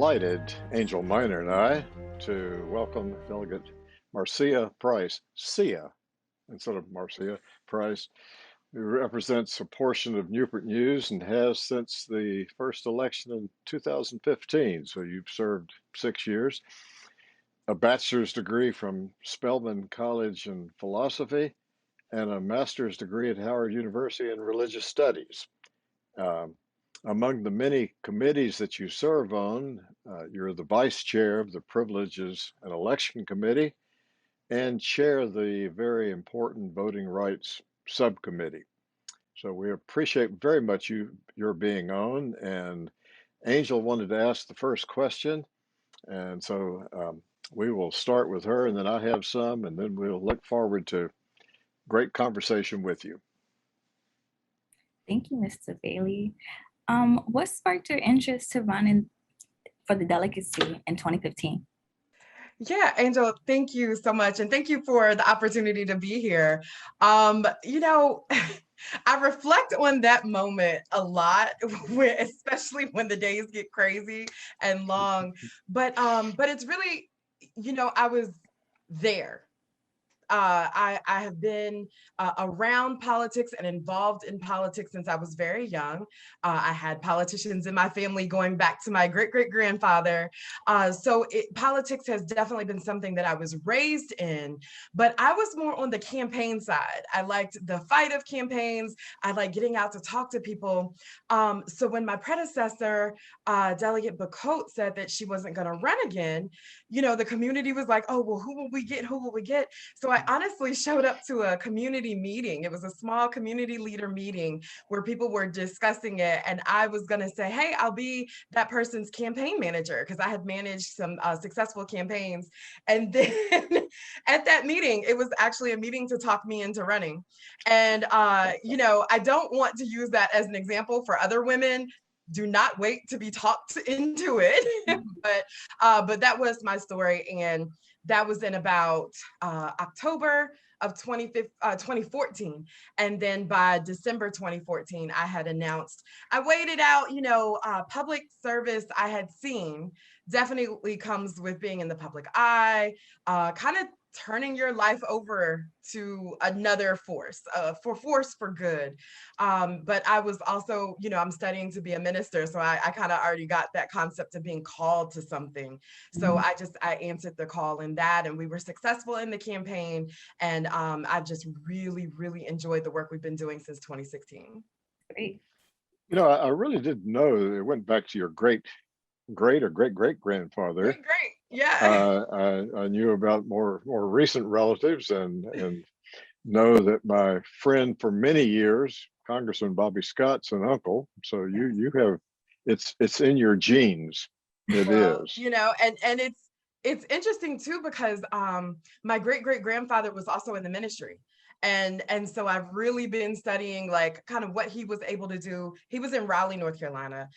delighted, Angel Miner and I, to welcome Delegate Marcia Price, Sia, instead of Marcia Price, who represents a portion of Newport News and has since the first election in 2015. So you've served 6 years, a bachelor's degree from Spelman College in philosophy, and a master's degree at Howard University in religious studies. Um, Among the many committees that you serve on, you're the vice chair of the Privileges and Election Committee and chair of the very important Voting Rights Subcommittee. So we appreciate very much your being on. And Angel wanted to ask the first question, and so we will start with her, and then I have some, and then we'll look forward to great conversation with you. Thank you, Mr. Bailey. What sparked your interest to run for the delegacy in 2015? Yeah, Angel, thank you so much. And thank you for the opportunity to be here. You know, I reflect on that moment a lot, especially when the days get crazy and long. But it's really, I was there. I have been around politics and involved in politics since I was very young. I had politicians in my family going back to my great-great-grandfather. Politics has definitely been something that I was raised in, but I was more on the campaign side. I liked the fight of campaigns. I like getting out to talk to people. So when my predecessor, Delegate Bacote, said that she wasn't going to run again, the community was like, oh, well, who will we get? Who will we get? So I honestly showed up to a community meeting. It was a small community leader meeting where people were discussing it. And I was going to say, hey, I'll be that person's campaign manager because I had managed some successful campaigns. And then at that meeting, it was actually a meeting to talk me into running. And, I don't want to use that as an example for other women. Do not wait to be talked into it. But that was my story. And that was in about October of 2014. And then by December 2014, I had announced, I waited out, public service I had seen definitely comes with being in the public eye, kind of turning your life over to another force, for good. But I was also, I'm studying to be a minister. So I kind of already got that concept of being called to something. So I answered the call in that, and we were successful in the campaign. And I've just really, really enjoyed the work we've been doing since 2016. Great. I really didn't know that it went back to your great or great grandfather. Great, yeah. I knew about more recent relatives, and know that my friend for many years, Congressman Bobby Scott's an uncle. So you have it's in your genes. It is. And it's interesting too because my great-great-grandfather was also in the ministry. And so I've really been studying like kind of what he was able to do. He was in Raleigh, North Carolina,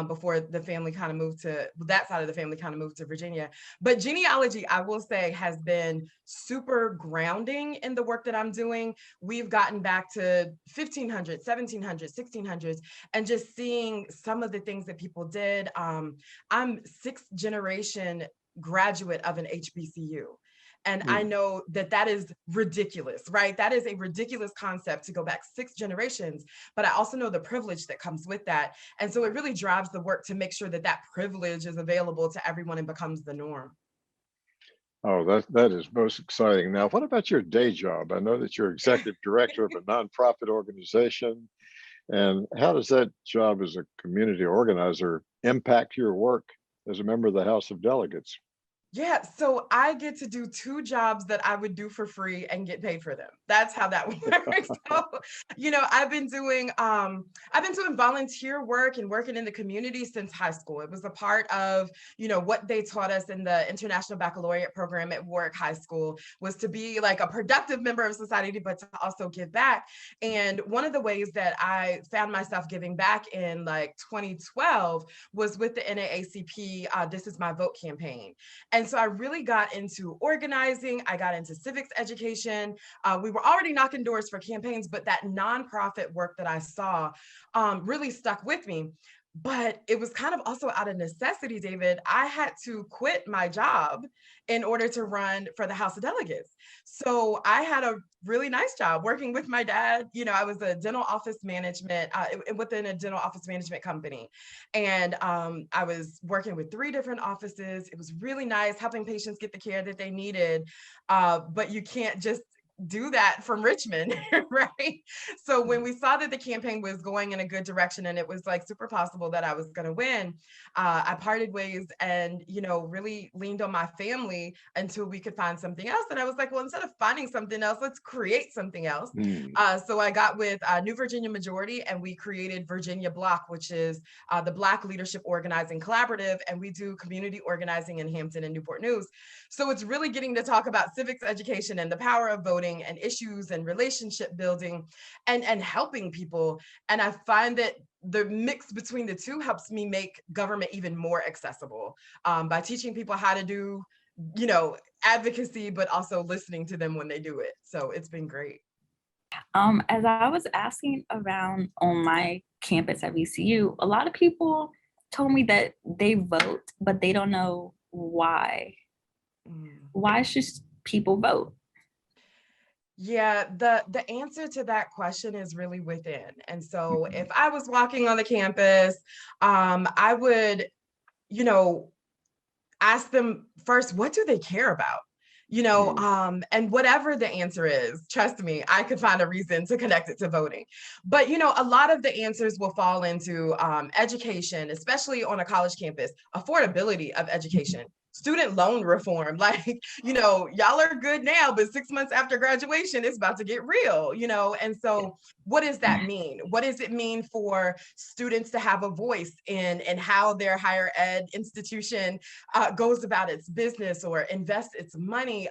before the family kind of moved to that side of the family kind of moved to Virginia. But genealogy, I will say, has been super grounding in the work that I'm doing. We've gotten back to 1500s, 1700s, 1600s, and just seeing some of the things that people did. I'm sixth generation graduate of an HBCU. And I know that is ridiculous, right? That is a ridiculous concept to go back 6 generations, but I also know the privilege that comes with that. And so it really drives the work to make sure that that privilege is available to everyone and becomes the norm. Oh, that is most exciting. Now, what about your day job? I know that you're executive director of a nonprofit organization. And how does that job as a community organizer impact your work as a member of the House of Delegates? Yeah, so I get to do 2 jobs that I would do for free and get paid for them. That's how that works. So, I've been doing volunteer work and working in the community since high school. It was a part of, what they taught us in the International Baccalaureate program at Warwick High School was to be like a productive member of society, but to also give back. And one of the ways that I found myself giving back in like 2012 was with the NAACP This Is My Vote campaign. And so I really got into organizing. I got into civics education. We were already knocking doors for campaigns, but that nonprofit work that I saw really stuck with me. But it was kind of also out of necessity, David. I had to quit my job in order to run for the House of Delegates. So I had a really nice job working with my dad. You know, I was a dental office management within a dental office management company. And I was working with 3 different offices. It was really nice helping patients get the care that they needed. But you can't just do that from Richmond, right? So when we saw that the campaign was going in a good direction and it was like super possible that I was going to win, I parted ways and, you know, really leaned on my family until we could find something else. And I was like, well, instead of finding something else, let's create something else. Mm. So I got with New Virginia Majority and we created Virginia Block, which is the Black Leadership Organizing Collaborative. And we do community organizing in Hampton and Newport News. So it's really getting to talk about civics education and the power of voting and issues and relationship building and helping people. And I find that the mix between the two helps me make government even more accessible by teaching people how to do, you know, advocacy, but also listening to them when they do it. So it's been great. As I was asking around on my campus at VCU, a lot of people told me that they vote, but they don't know why. Why should people vote? Yeah, the answer to that question is really within. And so if I was walking on the campus, I would, you know, ask them first, what do they care about? You know, and whatever the answer is, trust me, I could find a reason to connect it to voting. But, you know, a lot of the answers will fall into education, especially on a college campus, affordability of education, student loan reform. Like, you know, y'all are good now, but 6 months after graduation, it's about to get real, you know? And so what does that mean? What does it mean for students to have a voice in how their higher ed institution goes about its business or invests its money?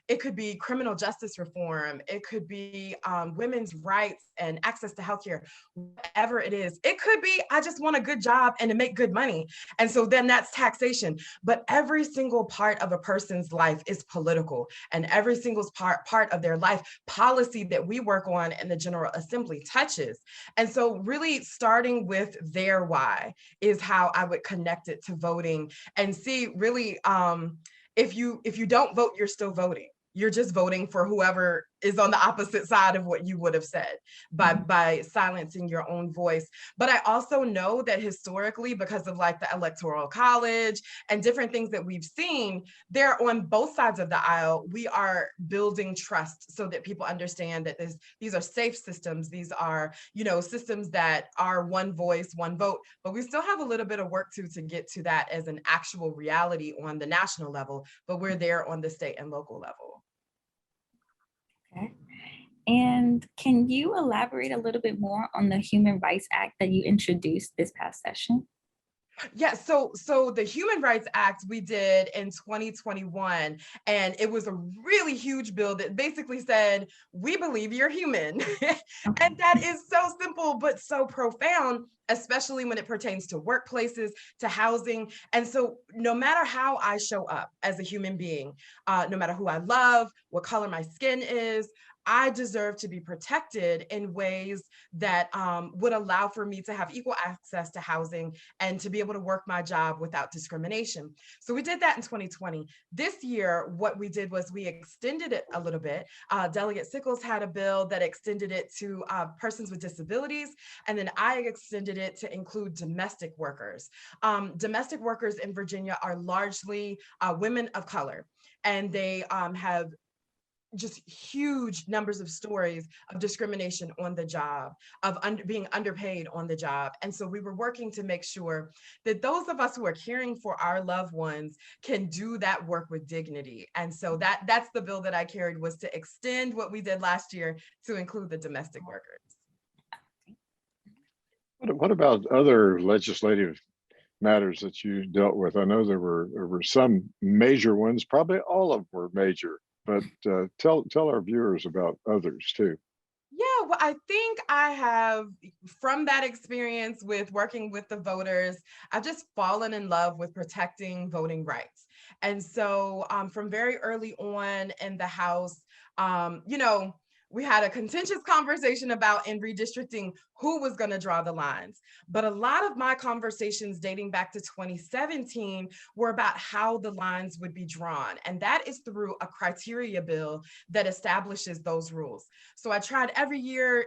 It could be criminal justice reform. It could be women's rights and access to healthcare, whatever it is. It could be, I just want a good job and to make good money. And so then that's taxation. But every single part of a person's life is political, and every single part of their life, policy that we work on in the General Assembly touches. And so really starting with their why is how I would connect it to voting and see really, if you don't vote, you're still voting. You're just voting for whoever is on the opposite side of what you would have said by silencing your own voice. But I also know that historically, because of like the Electoral College and different things that we've seen, they're on both sides of the aisle. We are building trust so that people understand that these are safe systems. These are, you know, systems that are one voice, one vote, but we still have a little bit of work to get to that as an actual reality on the national level, but we're there on the state and local level. Okay. And can you elaborate a little bit more on the Human Rights Act that you introduced this past session? Yeah, so the Human Rights Act we did in 2021, and it was a really huge bill that basically said, we believe you're human. And that is so simple, but so profound, especially when it pertains to workplaces, to housing. And so no matter how I show up as a human being, no matter who I love, what color my skin is, I deserve to be protected in ways that would allow for me to have equal access to housing and to be able to work my job without discrimination. So we did that in 2020. This year, what we did was we extended it a little bit. Delegate Sickles had a bill that extended it to persons with disabilities, and then I extended it to include domestic workers. Domestic workers in Virginia are largely women of color, and they have just huge numbers of stories of discrimination on the job, of being underpaid on the job. And so we were working to make sure that those of us who are caring for our loved ones can do that work with dignity. And so that's the bill that I carried, was to extend what we did last year to include the domestic workers. What about other legislative matters that you dealt with? I know there were some major ones, probably all of them were major, but tell our viewers about others too. Yeah, well, I think I have, from that experience with working with the voters, I've just fallen in love with protecting voting rights. And so from very early on in the House, you know, We had a contentious conversation about in redistricting who was going to draw the lines. But a lot of my conversations dating back to 2017 were about how the lines would be drawn. And that is through a criteria bill that establishes those rules. So I tried every year,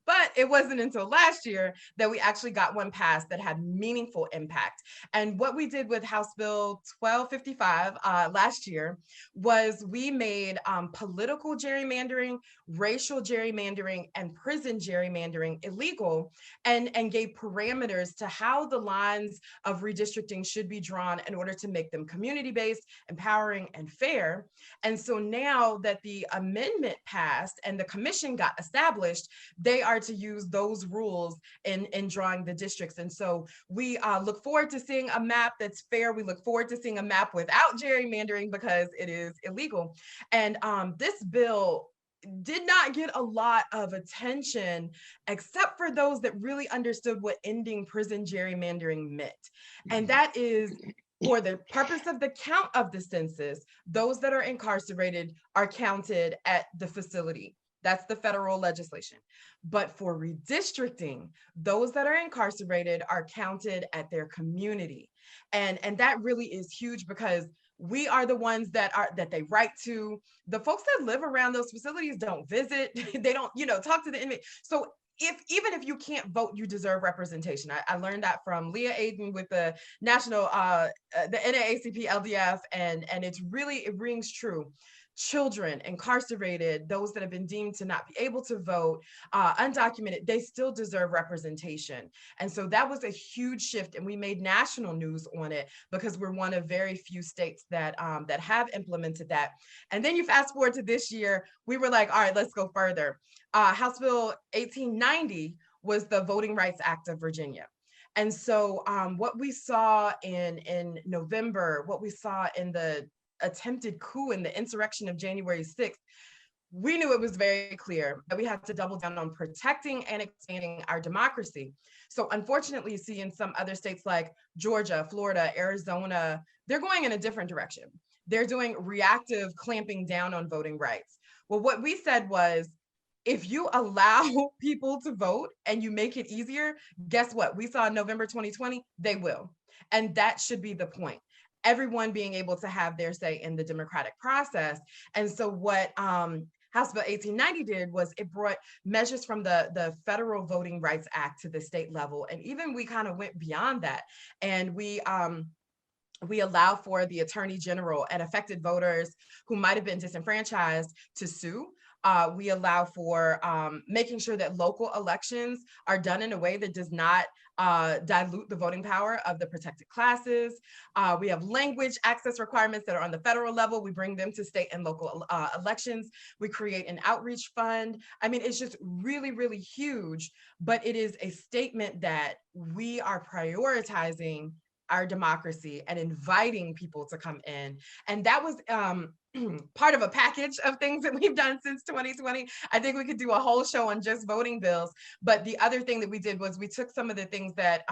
but it wasn't until last year that we actually got one passed that had meaningful impact. And what we did with House Bill 1255 last year was we made political gerrymandering, racial gerrymandering, and prison gerrymandering illegal, and gave parameters to how the lines of redistricting should be drawn in order to make them community-based, empowering, and fair. And so now that the amendment passed and the commission got established, they are to use those rules in drawing the districts. And so we look forward to seeing a map that's fair. We look forward to seeing a map without gerrymandering because it is illegal. And this bill did not get a lot of attention except for those that really understood what ending prison gerrymandering meant. And that is, for the purpose of the count of the census, those that are incarcerated are counted at the facility. That's the federal legislation. But for redistricting, those that are incarcerated are counted at their community. And that really is huge because we are the ones that they write to. The folks that live around those facilities don't visit. They don't, talk to the inmate. So even if you can't vote, you deserve representation. I learned that from Leah Aiden with the national, the NAACP LDF, and it rings true. Children, incarcerated, those that have been deemed to not be able to vote, undocumented, they still deserve representation. And so that was a huge shift, and we made national news on it because we're one of very few states that have implemented that. And then you fast forward to this year, we were like, all right, let's go further. House Bill 1890 was the Voting Rights Act of Virginia. And so what we saw in November, what we saw in the attempted coup and the insurrection of January 6th, we knew it was very clear that we had to double down on protecting and expanding our democracy. So unfortunately, you see in some other states like Georgia, Florida, Arizona, they're going in a different direction. They're doing reactive clamping down on voting rights. Well, what we said was, if you allow people to vote and you make it easier, guess what? We saw in November 2020, they will. And that should be the point. Everyone being able to have their say in the democratic process. And so what House Bill 1890 did was it brought measures from the Federal Voting Rights Act to the state level. And even we kind of went beyond that. And we allow for the Attorney General and affected voters who might have been disenfranchised to sue. We allow for making sure that local elections are done in a way that does not dilute the voting power of the protected classes. We have language access requirements that are on the federal level. We bring them to state and local elections. We create an outreach fund. I mean, it's just really, really huge, but it is a statement that we are prioritizing our democracy and inviting people to come in. And that was part of a package of things that we've done since 2020. I think we could do a whole show on just voting bills. But the other thing that we did was we took some of the things that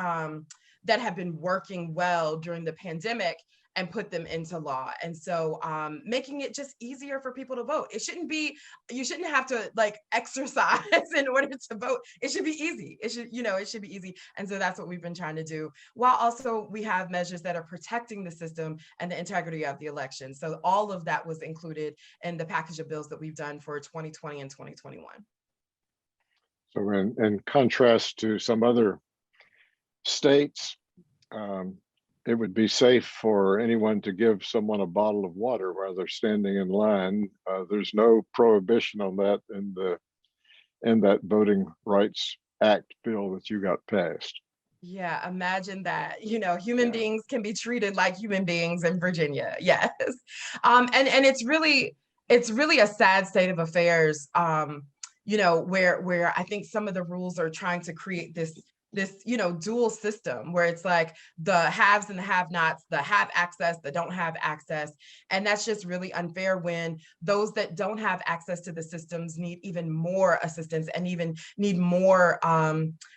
have been working well during the pandemic and put them into law. And so making it just easier for people to vote. It shouldn't be, you shouldn't have to like exercise in order to vote. It should be easy. It should be easy. And so that's what we've been trying to do, while also we have measures that are protecting the system and the integrity of the election. So all of that was included in the package of bills that we've done for 2020 and 2021. So in contrast to some other states, it would be safe for anyone to give someone a bottle of water while they're standing in line. There's no prohibition on that in that Voting Rights Act bill that you got passed. Yeah, imagine that. Human beings can be treated like human beings in Virginia. Yes, and it's really a sad state of affairs. Where I think some of the rules are trying to create this dual system where it's like the haves and the have-nots, the have access, the don't have access. And that's just really unfair when those that don't have access to the systems need even more assistance and even need more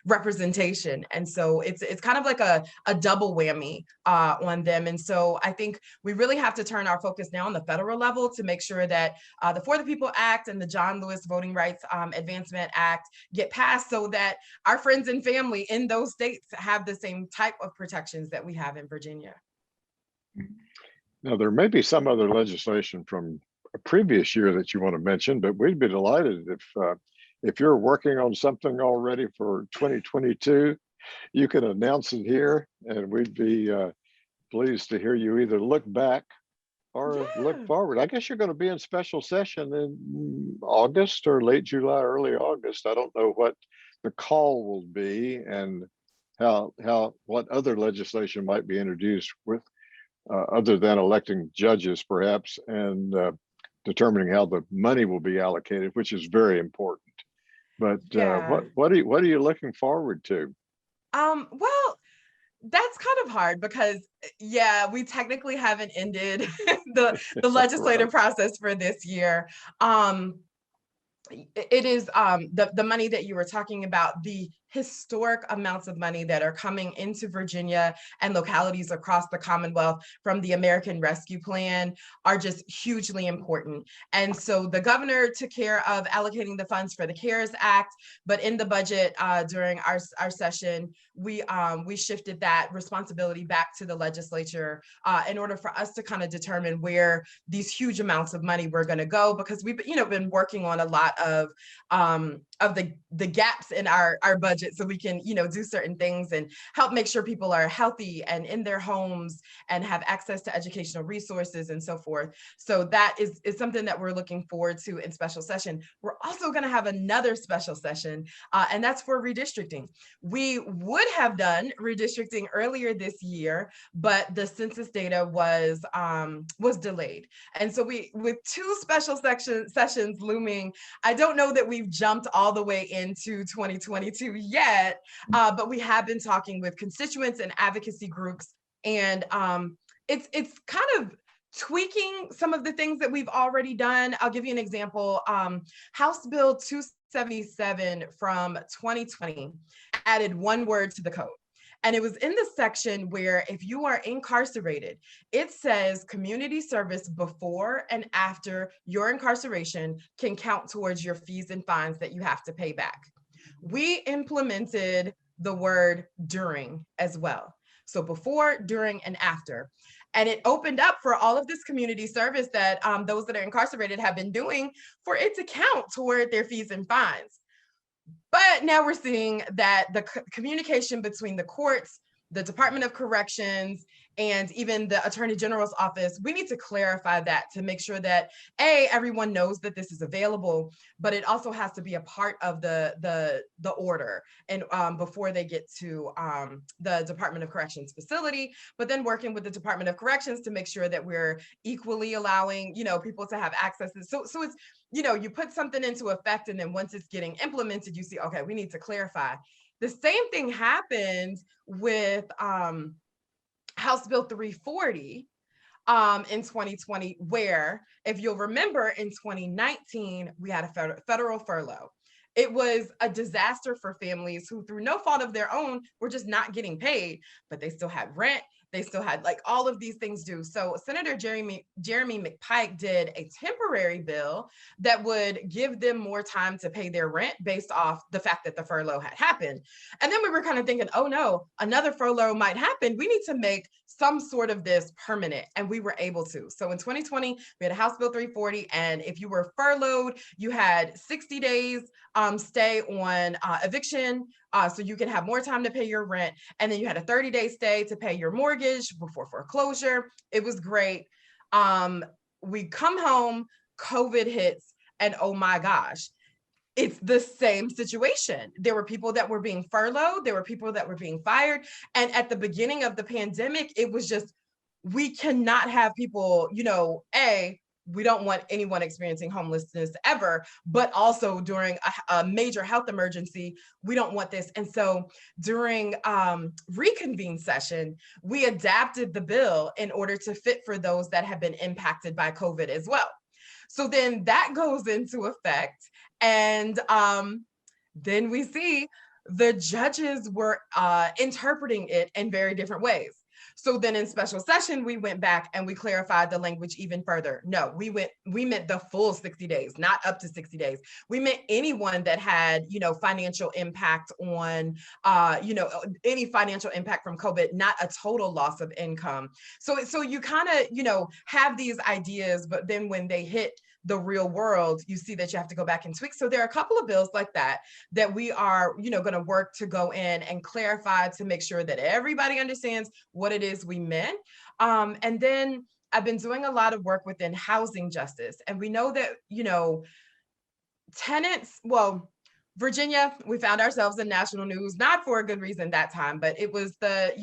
representation. And so it's kind of like a double whammy on them. And so I think we really have to turn our focus now on the federal level to make sure that the For the People Act and the John Lewis Voting Rights Advancement Act get passed so that our friends and family in those states have the same type of protections that we have in Virginia. Now, there may be some other legislation from a previous year that you want to mention, but we'd be delighted if you're working on something already for 2022, you can announce it here, and we'd be pleased to hear you either look back or look forward. I guess you're going to be in special session in August or late July, early August. I don't know what the call will be and what other legislation might be introduced with other than electing judges, perhaps, and determining how the money will be allocated, which is very important. But what are you looking forward to? Well, that's kind of hard because, we technically haven't ended the legislative process for this year. It is the money that you were talking about, the historic amounts of money that are coming into Virginia and localities across the Commonwealth from the American Rescue Plan are just hugely important. And so the governor took care of allocating the funds for the CARES Act, but in the budget during our session, we shifted that responsibility back to the legislature in order for us to kind of determine where these huge amounts of money were going to go, because we've been working on a lot of the gaps in our budget, so we can do certain things and help make sure people are healthy and in their homes and have access to educational resources and so forth. So that is something that we're looking forward to in special session. We're also going to have another special session, and that's for redistricting. We would have done redistricting earlier this year, but the census data was delayed. And so with two special sessions looming, I don't know that we've jumped all the way into 2022 yet, but we have been talking with constituents and advocacy groups, and it's kind of tweaking some of the things that we've already done. I'll give you an example. House Bill 277 from 2020 added one word to the code. And it was in the section where if you are incarcerated, it says community service before and after your incarceration can count towards your fees and fines that you have to pay back. We implemented the word during as well. So before, during, and after. And it opened up for all of this community service that those that are incarcerated have been doing for it to count toward their fees and fines. But now we're seeing that the communication between the courts, the Department of Corrections, and even the Attorney General's office, we need to clarify that to make sure that everyone knows that this is available, but it also has to be a part of the order and before they get to the Department of Corrections facility, but then working with the Department of Corrections to make sure that we're equally allowing people to have access. So it's you put something into effect, and then once it's getting implemented, you see, okay, we need to clarify. The same thing happened with House Bill 340 in 2020, where, if you'll remember, in 2019, we had a federal furlough. It was a disaster for families who, through no fault of their own, were just not getting paid, but they still had rent. They still had all of these things due. So Senator Jeremy McPike did a temporary bill that would give them more time to pay their rent based off the fact that the furlough had happened. And then we were kind of thinking, oh no, another furlough might happen. We need to make some sort of this permanent, and we were able to. So in 2020, we had a House Bill 340, and if you were furloughed, you had 60 days stay on eviction, so you can have more time to pay your rent, and then you had a 30-day stay to pay your mortgage before foreclosure. It was great. We come home, COVID hits, and oh my gosh, it's the same situation. There were people that were being furloughed, there were people that were being fired, and at the beginning of the pandemic, it was just, we cannot have people, we don't want anyone experiencing homelessness ever, but also during a major health emergency, we don't want this. And so during reconvene session, we adapted the bill in order to fit for those that have been impacted by COVID as well. So then that goes into effect. And then we see the judges were interpreting it in very different ways. So then in special session, we went back and we clarified the language even further. No, we meant the full 60 days, not up to 60 days. We meant anyone that had, financial impact on, any financial impact from COVID, not a total loss of income. So you kind of, have these ideas, but then when they hit the real world, you see that you have to go back and tweak. So there are a couple of bills like that we are, going to work to go in and clarify to make sure that everybody understands what it is we meant. And then I've been doing a lot of work within housing justice. And we know that, tenants, well, Virginia, we found ourselves in national news, not for a good reason that time, but it was a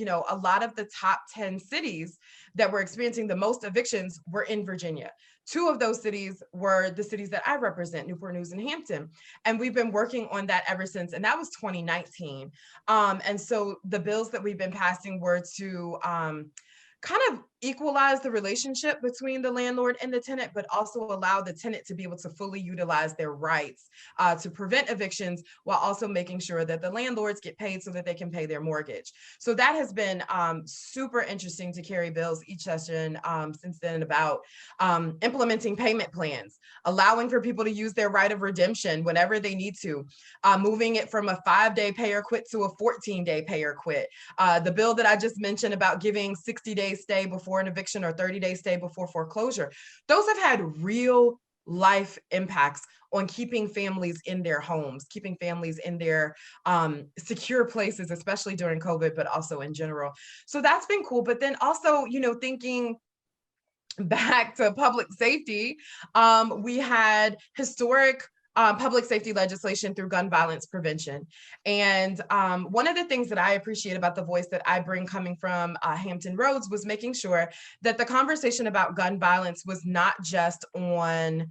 lot of the top 10 cities that were experiencing the most evictions were in Virginia. 2 of those cities were the cities that I represent, Newport News and Hampton. And we've been working on that ever since, and that was 2019. And so the bills that we've been passing were to kind of equalize the relationship between the landlord and the tenant, but also allow the tenant to be able to fully utilize their rights to prevent evictions, while also making sure that the landlords get paid so that they can pay their mortgage. So that has been super interesting to carry bills each session since then, about implementing payment plans, allowing for people to use their right of redemption whenever they need to, moving it from a 5-day pay or quit to a 14-day pay or quit. The bill that I just mentioned about giving 60 days stay before an eviction or 30-day stay before foreclosure, those have had real life impacts on keeping families in their homes, keeping families in their secure places, especially during COVID, but also in general. So that's been cool. But then also, thinking back to public safety, we had historic public safety legislation through gun violence prevention. And one of the things that I appreciate about the voice that I bring coming from Hampton Roads was making sure that the conversation about gun violence was not just on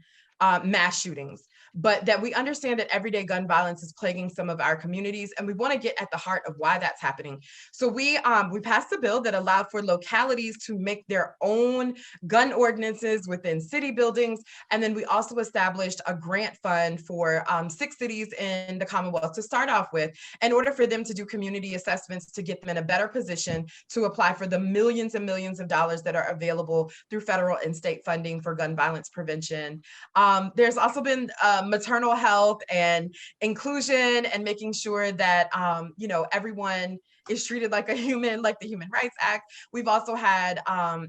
mass shootings, but that we understand that everyday gun violence is plaguing some of our communities, and we want to get at the heart of why that's happening. So we passed a bill that allowed for localities to make their own gun ordinances within city buildings, and then we also established a grant fund for 6 cities in the Commonwealth to start off with, in order for them to do community assessments to get them in a better position to apply for the millions and millions of dollars that are available through federal and state funding for gun violence prevention. There's also been maternal health and inclusion, and making sure that everyone is treated like a human, like the Human Rights Act. We've also had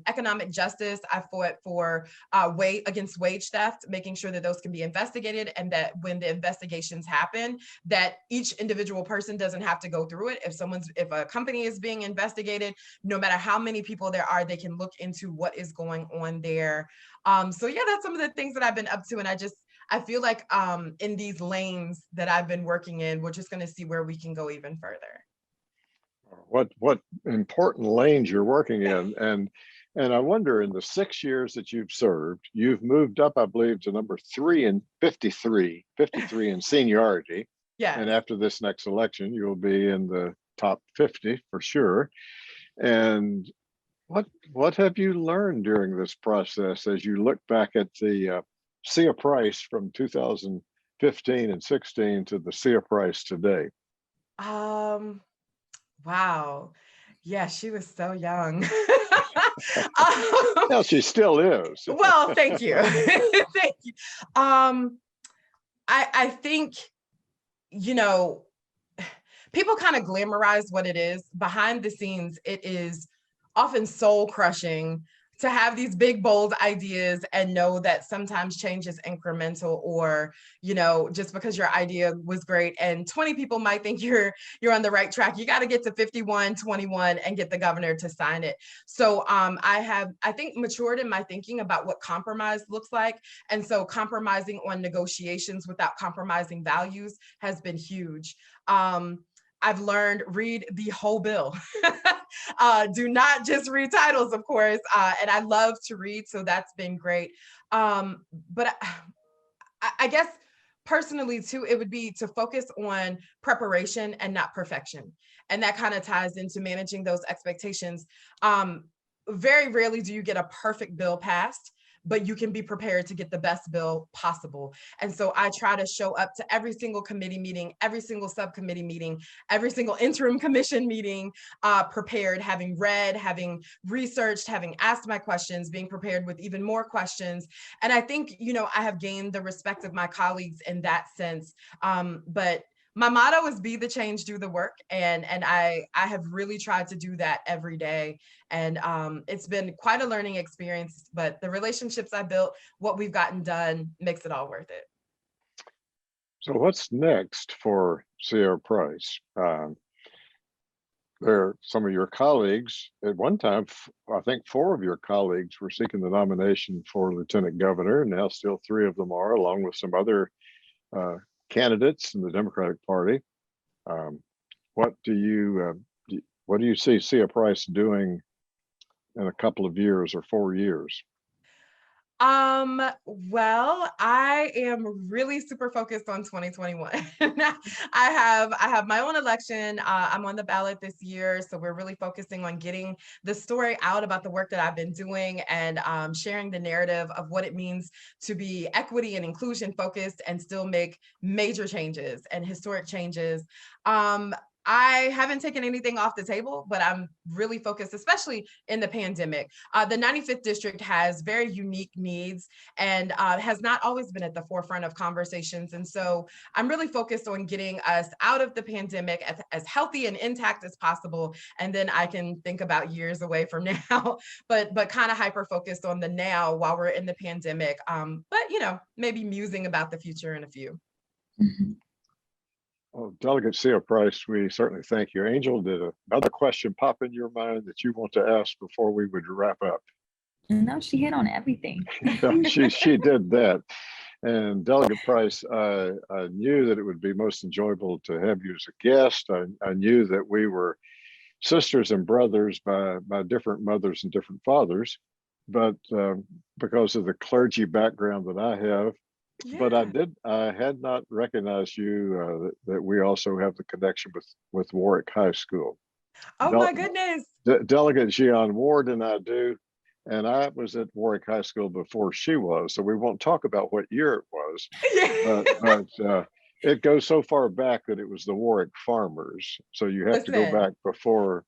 economic justice. I fought for against wage theft, making sure that those can be investigated, and that when the investigations happen, that each individual person doesn't have to go through it. If a company is being investigated, no matter how many people there are, they can look into what is going on there. So yeah, that's some of the things that I've been up to, and I feel like in these lanes that I've been working in, we're just going to see where we can go even further. What important lanes you're working in, and I wonder, in the 6 years that you've served, you've moved up, I believe, to number 3 in 53 in seniority. Yeah. And after this next election, you'll be in the top 50 for sure. And what have you learned during this process as you look back at the Sia Price from 2015 and 16 to the Sia Price today? Wow. Yeah, she was so young. Well, she still is. Well, thank you. Thank you. I think, people kind of glamorize what it is. Behind the scenes, it is often soul crushing to have these big, bold ideas and know that sometimes change is incremental, or, just because your idea was great and 20 people might think you're on the right track, you got to get to 51, 21 and get the governor to sign it. So I think, matured in my thinking about what compromise looks like. And so compromising on negotiations without compromising values has been huge. I've learned read the whole bill. Do not just read titles, of course. And I love to read, so that's been great. But I guess personally too, it would be to focus on preparation and not perfection. And that kind of ties into managing those expectations. Very rarely do you get a perfect bill passed, but you can be prepared to get the best bill possible. And so I try to show up to every single committee meeting, every single subcommittee meeting, every single interim commission meeting, prepared, having read, having researched, having asked my questions, being prepared with even more questions. And I think, I have gained the respect of my colleagues in that sense. But my motto is be the change, do the work. And I have really tried to do that every day. And it's been quite a learning experience, but the relationships I built, what we've gotten done makes it all worth it. So what's next for Sierra Price? There are some of your colleagues. At one time, I think 4 of your colleagues were seeking the nomination for lieutenant governor. Now still 3 of them are, along with some other candidates in the Democratic Party. What do you see Sierra Price doing in a couple of years or 4 years? Well, I am really super focused on 2021. I have my own election. I'm on the ballot this year, so we're really focusing on getting the story out about the work that I've been doing and sharing the narrative of what it means to be equity and inclusion focused and still make major changes and historic changes. I haven't taken anything off the table, but I'm really focused, especially in the pandemic. The 95th district has very unique needs and has not always been at the forefront of conversations. And so I'm really focused on getting us out of the pandemic as healthy and intact as possible. And then I can think about years away from now, but kind of hyper focused on the now while we're in the pandemic. But maybe musing about the future in a few. Mm-hmm. Well, Delegate Sierra Price, we certainly thank you. Angel, did another question pop in your mind that you want to ask before we would wrap up? No, she hit on everything. she did that. And Delegate Price, I knew that it would be most enjoyable to have you as a guest. I knew that we were sisters and brothers by different mothers and different fathers, but because of the clergy background that I have, Yeah. but I had not recognized you, that we also have the connection with Warwick High School. Oh my goodness. Delegate Gian Ward and I do. And I was at Warwick High School before she was, so we won't talk about what year it was. but it goes so far back that it was the Warwick Farmers. So you have to go back before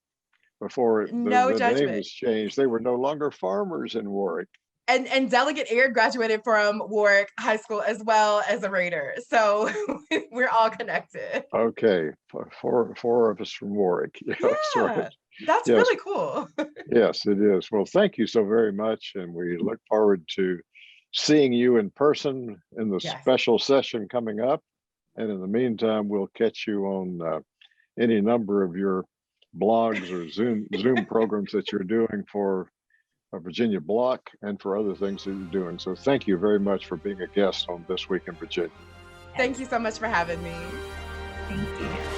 the name was changed. They were no longer farmers in Warwick. And Delegate Aird graduated from Warwick High School as well as a Raider. So we're all connected. Okay, four of us from Warwick. Yeah, that's right. That's really cool. Yes, it is. Well, thank you so very much. And we look forward to seeing you in person in the special session coming up. And in the meantime, we'll catch you on any number of your blogs or Zoom programs that you're doing for Virginia Block and for other things that you're doing. So thank you very much for being a guest on This Week in Virginia. Thank you so much for having me. Thank you.